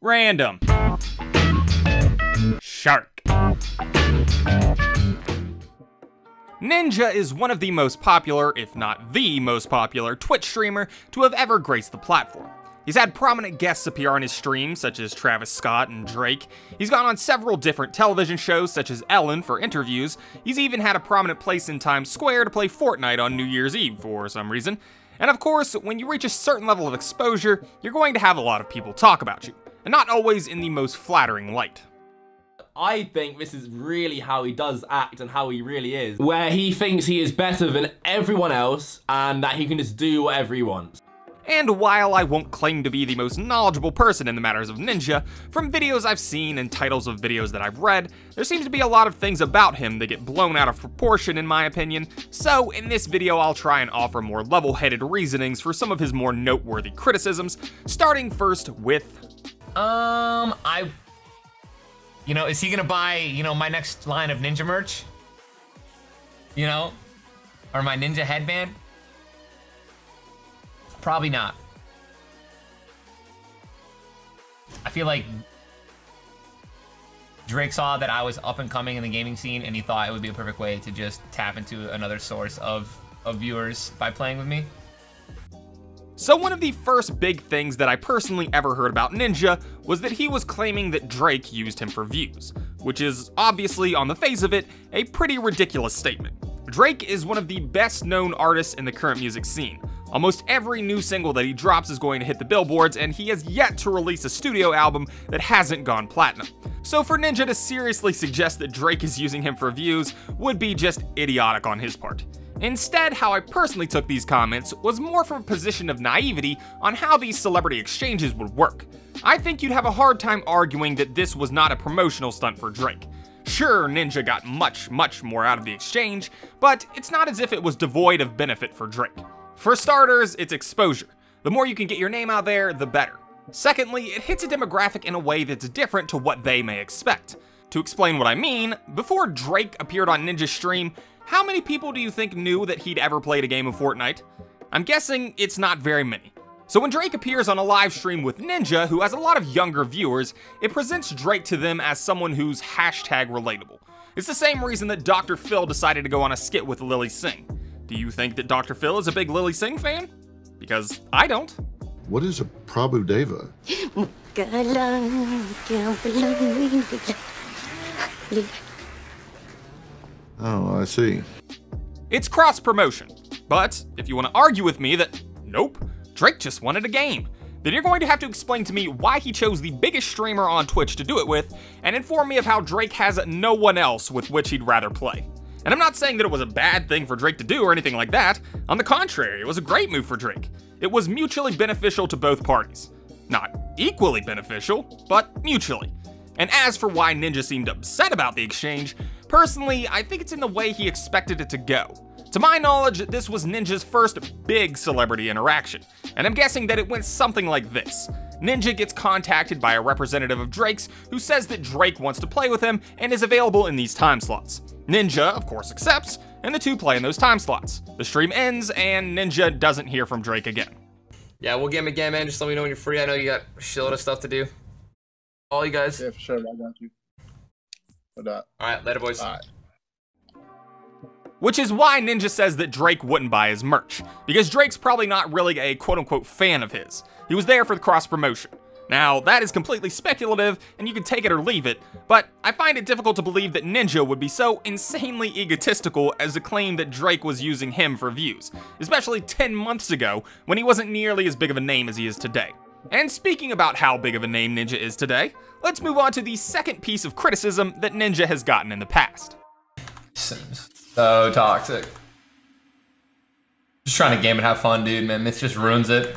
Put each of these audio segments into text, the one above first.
Random Shark. Ninja is one of the most popular, if not the most popular, Twitch streamer to have ever graced the platform. He's had prominent guests appear on his streams, such as Travis Scott and Drake. He's gone on several different television shows, such as Ellen, for interviews. He's even had a prominent place in Times Square to play Fortnite on New Year's Eve for some reason. And of course, when you reach a certain level of exposure, you're going to have a lot of people talk about you, and not always in the most flattering light. I think this is really how he does act and how he really is, where he thinks he is better than everyone else and that he can just do whatever he wants. And while I won't claim to be the most knowledgeable person in the matters of Ninja, from videos I've seen and titles of videos that I've read, there seems to be a lot of things about him that get blown out of proportion in my opinion, so in this video I'll try and offer more level-headed reasonings for some of his more noteworthy criticisms, starting first with... You know, is he gonna buy, you know, my next line of Ninja merch? You know? Or my Ninja headband? Probably not. I feel like Drake saw that I was up and coming in the gaming scene and he thought it would be a perfect way to just tap into another source of viewers by playing with me. So one of the first big things that I personally ever heard about Ninja was that he was claiming that Drake used him for views, which is obviously, on the face of it, a pretty ridiculous statement. Drake is one of the best known artists in the current music scene. Almost every new single that he drops is going to hit the billboards, and he has yet to release a studio album that hasn't gone platinum. So for Ninja to seriously suggest that Drake is using him for views would be just idiotic on his part. Instead, how I personally took these comments was more from a position of naivety on how these celebrity exchanges would work. I think you'd have a hard time arguing that this was not a promotional stunt for Drake. Sure, Ninja got much more out of the exchange, but it's not as if it was devoid of benefit for Drake. For starters, it's exposure. The more you can get your name out there, the better. Secondly, it hits a demographic in a way that's different to what they may expect. To explain what I mean, before Drake appeared on Ninja's stream, how many people do you think knew that he'd ever played a game of Fortnite? I'm guessing it's not very many. So when Drake appears on a live stream with Ninja, who has a lot of younger viewers, it presents Drake to them as someone who's hashtag relatable. It's the same reason that Dr. Phil decided to go on a skit with Lily Singh. Do you think that Dr. Phil is a big Lily Singh fan? Because I don't. What is a Prabhu Deva? Oh, I see. It's cross-promotion. But if you want to argue with me that, nope, Drake just wanted a game, then you're going to have to explain to me why he chose the biggest streamer on Twitch to do it with, and inform me of how Drake has no one else with which he'd rather play. And I'm not saying that it was a bad thing for Drake to do or anything like that. On the contrary, it was a great move for Drake. It was mutually beneficial to both parties. Not equally beneficial, but mutually. And as for why Ninja seemed upset about the exchange, personally, I think it's in the way he expected it to go. To my knowledge, this was Ninja's first big celebrity interaction, and I'm guessing that it went something like this. Ninja gets contacted by a representative of Drake's who says that Drake wants to play with him and is available in these time slots. Ninja, of course, accepts, and the two play in those time slots. The stream ends, and Ninja doesn't hear from Drake again. Yeah, we'll game again, man. Just let me know when you're free. I know you got a shitload of stuff to do. All you guys. Yeah, for sure. I got you. Alright, later, boys. Alright. Which is why Ninja says that Drake wouldn't buy his merch, because Drake's probably not really a quote-unquote fan of his. He was there for the cross-promotion. Now, that is completely speculative, and you can take it or leave it, but I find it difficult to believe that Ninja would be so insanely egotistical as to claim that Drake was using him for views, especially 10 months ago, when he wasn't nearly as big of a name as he is today. And speaking about how big of a name Ninja is today, let's move on to the second piece of criticism that Ninja has gotten in the past. Seems so toxic. Just trying to game and have fun, dude, man. This just ruins it.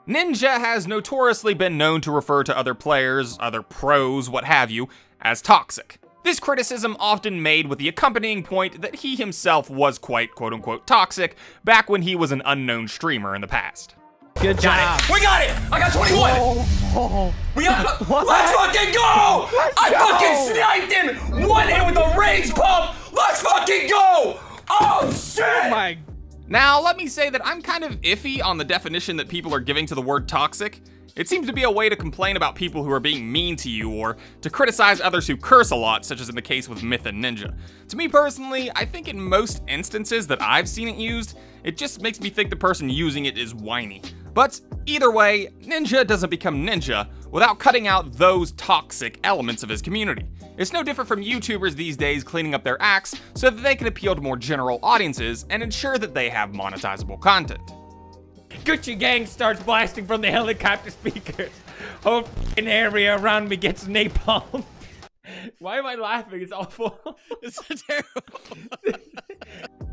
Ninja has notoriously been known to refer to other players, other pros, what have you, as toxic. This criticism often made with the accompanying point that he himself was quite quote-unquote toxic back when he was an unknown streamer in the past. Good job. We got it! I got 21! We got it! Let's fucking go! I fucking sniped him! One hit with a rage pump! Let's fucking go! Oh shit! Oh my. Now, let me say that I'm kind of iffy on the definition that people are giving to the word toxic. It seems to be a way to complain about people who are being mean to you or to criticize others who curse a lot, such as in the case with Myth and Ninja. To me personally, I think in most instances that I've seen it used, it just makes me think the person using it is whiny. But either way, Ninja doesn't become Ninja without cutting out those toxic elements of his community. It's no different from YouTubers these days cleaning up their acts so that they can appeal to more general audiences and ensure that they have monetizable content. Gucci Gang starts blasting from the helicopter speakers. Whole f***ing area around me gets napalm. Why am I laughing? It's awful. It's terrible.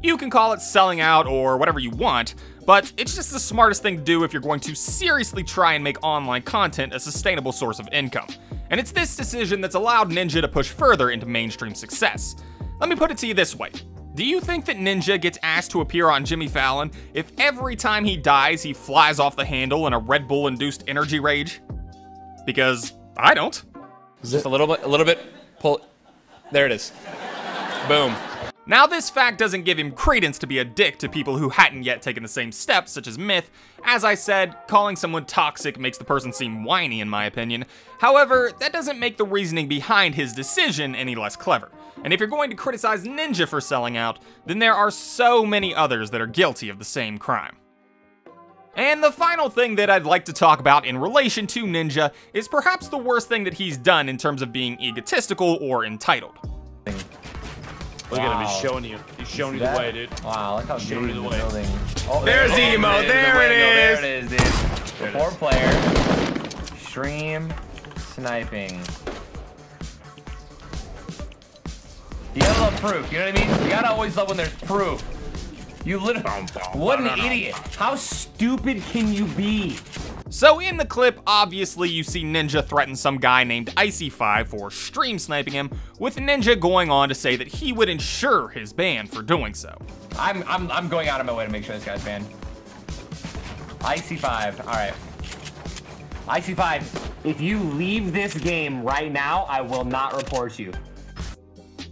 You can call it selling out or whatever you want, but it's just the smartest thing to do if you're going to seriously try and make online content a sustainable source of income. And it's this decision that's allowed Ninja to push further into mainstream success. Let me put it to you this way. Do you think that Ninja gets asked to appear on Jimmy Fallon if every time he dies he flies off the handle in a Red Bull-induced energy rage? Because I don't. Just a little bit, pull. There it is. Boom. Now this fact doesn't give him credence to be a dick to people who hadn't yet taken the same steps, such as Myth. As I said, calling someone toxic makes the person seem whiny in my opinion. However, that doesn't make the reasoning behind his decision any less clever. And if you're going to criticize Ninja for selling out, then there are so many others that are guilty of the same crime. And the final thing that I'd like to talk about in relation to Ninja is perhaps the worst thing that he's done in terms of being egotistical or entitled. Look at him, he's showing you. He's showing you the way, dude. Wow, look how Showing you the way. Oh, There's the emote. There it is. There it is, dude. 4-player. Stream sniping. You gotta love proof, you know what I mean? You gotta always love when there's proof. You literally, what an idiot. How stupid can you be? So in the clip, obviously you see Ninja threaten some guy named Icy5 for stream sniping him, with Ninja going on to say that he would ensure his ban for doing so. I'm going out of my way to make sure this guy's banned. Icy5, all right. Icy5, if you leave this game right now, I will not report you.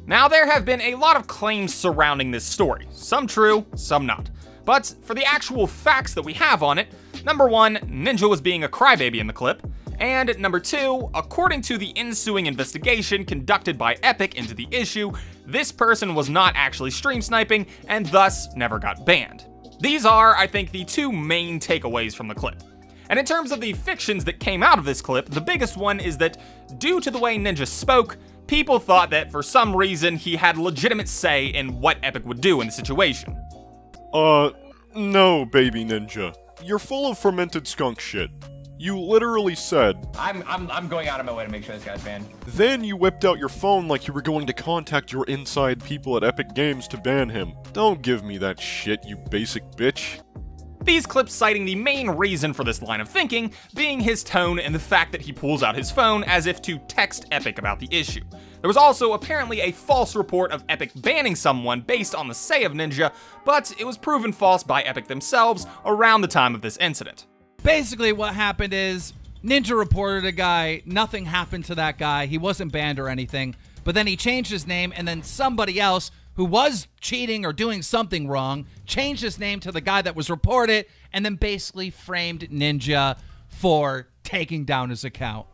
Now there have been a lot of claims surrounding this story, some true, some not. But for the actual facts that we have on it, number 1, Ninja was being a crybaby in the clip, and number 2, according to the ensuing investigation conducted by Epic into the issue, this person was not actually stream sniping and thus never got banned. These are, I think, the 2 main takeaways from the clip. And in terms of the fictions that came out of this clip, the biggest one is that due to the way Ninja spoke, people thought that for some reason he had legitimate say in what Epic would do in the situation. No, baby Ninja. You're full of fermented skunk shit. You literally said... I'm going out of my way to make sure this guy's banned. Then you whipped out your phone like you were going to contact your inside people at Epic Games to ban him. Don't give me that shit, you basic bitch. These clips citing the main reason for this line of thinking being his tone and the fact that he pulls out his phone as if to text Epic about the issue. There was also apparently a false report of Epic banning someone based on the say of Ninja, but it was proven false by Epic themselves around the time of this incident. Basically what happened is Ninja reported a guy, nothing happened to that guy, he wasn't banned or anything, but then he changed his name and then somebody else who was cheating or doing something wrong changed his name to the guy that was reported and then basically framed Ninja for taking down his account.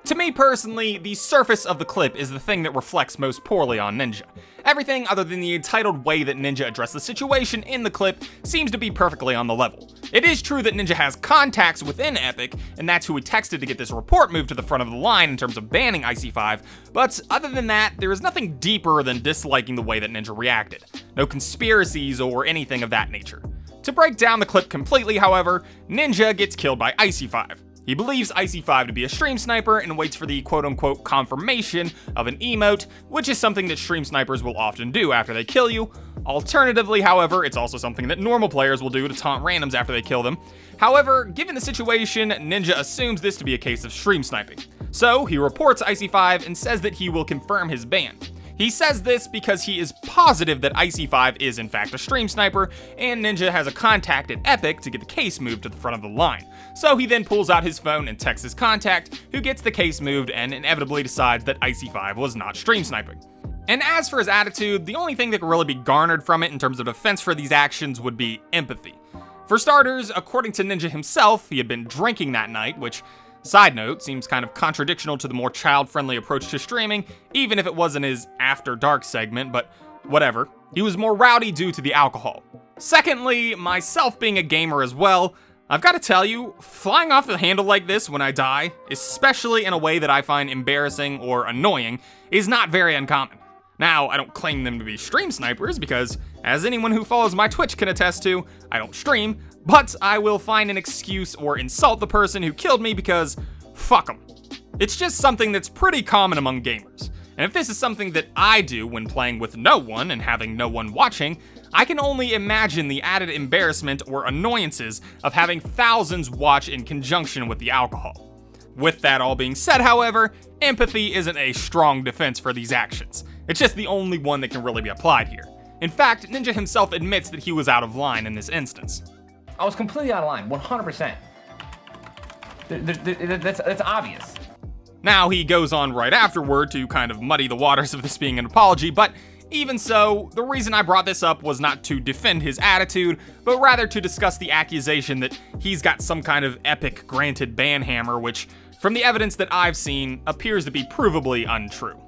To me personally, the surface of the clip is the thing that reflects most poorly on Ninja. Everything other than the entitled way that Ninja addressed the situation in the clip seems to be perfectly on the level. It is true that Ninja has contacts within Epic, and that's who he texted to get this report moved to the front of the line in terms of banning Icy5, but other than that, there is nothing deeper than disliking the way that Ninja reacted. No conspiracies or anything of that nature. To break down the clip completely, however, Ninja gets killed by Icy5. He believes Icy5 to be a stream sniper and waits for the quote-unquote confirmation of an emote, which is something that stream snipers will often do after they kill you. Alternatively, however, it's also something that normal players will do to taunt randoms after they kill them. However, given the situation, Ninja assumes this to be a case of stream sniping. So he reports Icy5 and says that he will confirm his ban. He says this because he is positive that Icy5 is in fact a stream sniper, and Ninja has a contact at Epic to get the case moved to the front of the line. So he then pulls out his phone and texts his contact, who gets the case moved and inevitably decides that Icy5 was not stream sniping. And as for his attitude, the only thing that could really be garnered from it in terms of defense for these actions would be empathy. For starters, according to Ninja himself, he had been drinking that night, which, side note, seems kind of contradictional to the more child-friendly approach to streaming, even if it wasn't his After Dark segment, but whatever. He was more rowdy due to the alcohol. Secondly, myself being a gamer as well, I've got to tell you, flying off the handle like this when I die, especially in a way that I find embarrassing or annoying, is not very uncommon. Now, I don't claim them to be stream snipers because, as anyone who follows my Twitch can attest to, I don't stream, but I will find an excuse or insult the person who killed me because, fuck them. It's just something that's pretty common among gamers. And if this is something that I do when playing with no one and having no one watching, I can only imagine the added embarrassment or annoyances of having thousands watch in conjunction with the alcohol. With that all being said, however, empathy isn't a strong defense for these actions. It's just the only one that can really be applied here. In fact, Ninja himself admits that he was out of line in this instance. I was completely out of line, 100%. That's obvious. Now, he goes on right afterward to kind of muddy the waters of this being an apology, but even so, the reason I brought this up was not to defend his attitude, but rather to discuss the accusation that he's got some kind of epic granted ban hammer, which, from the evidence that I've seen, appears to be provably untrue.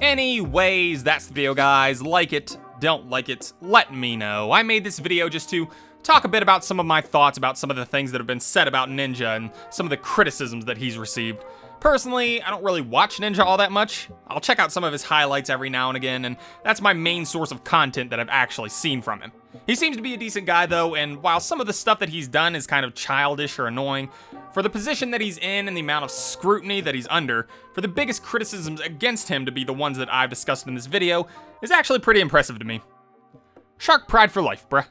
Anyways, that's the video, guys. Like it, don't like it, let me know. I made this video just to talk a bit about some of my thoughts about some of the things that have been said about Ninja and some of the criticisms that he's received. Personally, I don't really watch Ninja all that much. I'll check out some of his highlights every now and again, and that's my main source of content that I've actually seen from him. He seems to be a decent guy though, and while some of the stuff that he's done is kind of childish or annoying, for the position that he's in and the amount of scrutiny that he's under, for the biggest criticisms against him to be the ones that I've discussed in this video, is actually pretty impressive to me. Shark pride for life, bruh.